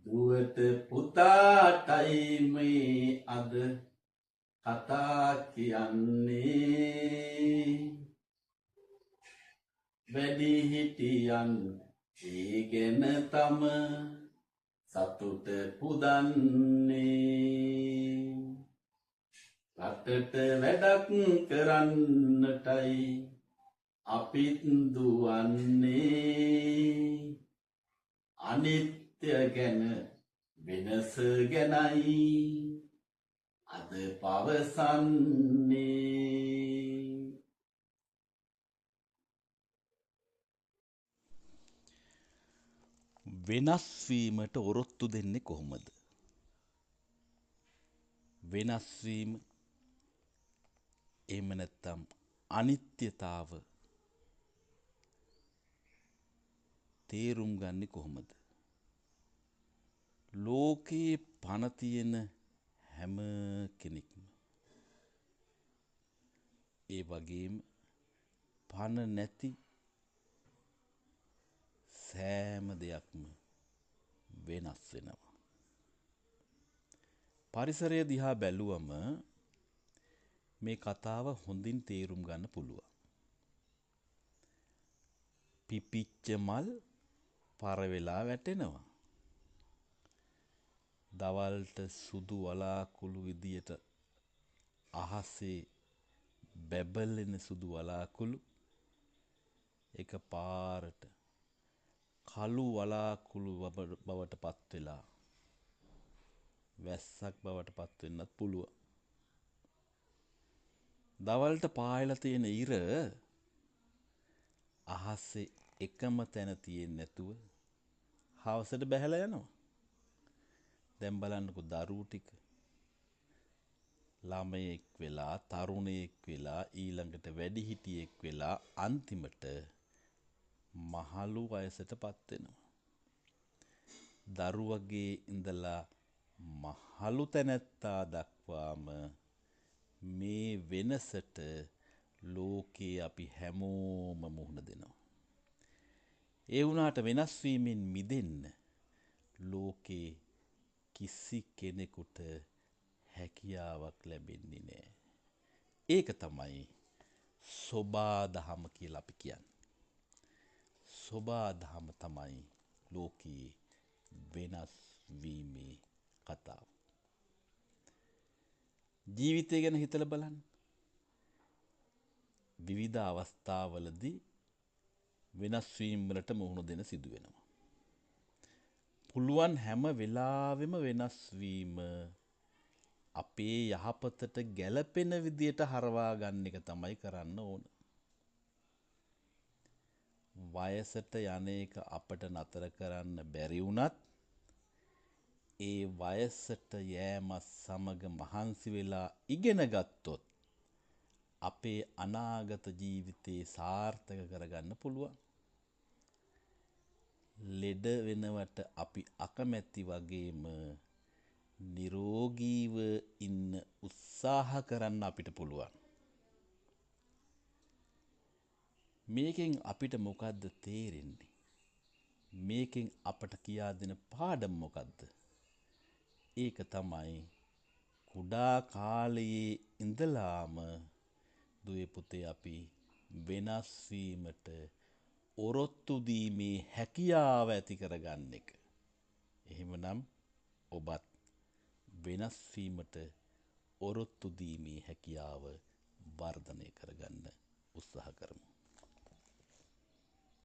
දුවට පුතාටයි මේ අද කතා කියන්නේ වැඩිහිටියන් ඒ ගැන තම සතුට පුදන්නේ රටට වැඩක් කරන්නටයි අපිත් දුවන්නේ අනිත්‍ය ගැන වෙනස ගැනයි අද පවසන්නේ වෙනස් වීමට ඔරොත්තු දෙන්නේ කොහොමද? වෙනස් වීම එහෙම නැත්නම් අනිත්‍යතාව තේරුම් ගන්නේ කොහොමද? ලෝකේ පණ තියෙන හැම කෙනෙක්ම ඒ වගේම පණ නැති සෑම දෙයක්ම වෙනස් වෙනවා. පරිසරය දිහා බැලුවම මේ කතාව හොඳින් තේරුම් ගන්න පුළුවන්. පිපිච්ච මල් පර වෙලා වැටෙනවා. දවල්ට සුදු වලාකුළු විදියට අහසේ බැබලෙන සුදු වලාකුළු එක පාරට කළු වලාකුළු බවට පත් වෙලා වැස්සක් බවට පත් වෙන්නත් පුළුවන්. දවල්ට පායලා තියෙන ඉර අහසේ එකම තැන තියෙන්නේ නැතුව හවසට බැහැලා යනවා. දැන් බලන්නකෝ දරුවෝ ටික ළමයෙක් වෙලා තරුණයෙක් වෙලා ඊළඟට වැඩිහිටියෙක් වෙලා අන්තිමට මහලු වයසටපත් වෙනවා. දරුවගේ ඉඳලා මහලු තැනැත්තා දක්වාම මේ වෙනසට ලෝකේ අපි හැමෝම මුහුණ දෙනවා. ඒ වුණාට වෙනස් වීමෙන් මිදෙන්න ලෝකේ කිසි කෙනෙකුට හැකියාවක් ලැබෙන්නේ නැහැ. ඒක තමයි සෝබාදහම කියලා අපි කියන්නේ. සෝබාදහම තමයි ලෝකේ වෙනස් වීමේ කතාව. ජීවිතය ගැන හිතලා බලන්න. විවිධ අවස්ථාවලදී වෙනස් වීම වලට මුහුණ දෙන සිදු වෙනවා. පුළුවන් හැම වෙලාවෙම වෙනස් වීම අපේ යහපතට ගැළපෙන විදියට හරවා ගන්න එක තමයි කරන්න ඕන. වයසට යන එක අපට නතර කරන්න බැරි වුණත් ඒ වයසට යෑමත් සමග මහන්සි වෙලා ඉගෙන ගත්තොත් අපේ අනාගත ජීවිතේ සාර්ථක කරගන්න පුළුවන්. ලෙඩ වෙනවට අපි අකමැති වගේම නිරෝගීව ඉන්න උත්සාහ කරන්න අපිට පුළුවන්. මේකෙන් අපිට මොකද්ද තේරෙන්නේ? මේකෙන් අපට කියා දෙන පාඩම මොකද්ද? ඒක තමයි කුඩා කාලයේ ඉඳලාම දුවේ පුතේ අපි වෙනස් වීමට ඔරොත්තු දීමේ හැකියාව ඇති කරගන්න එක. එහෙමනම් ඔබත් වෙනස් වීමට ඔරොත්තු දීමේ හැකියාව වර්ධනය කරගන්න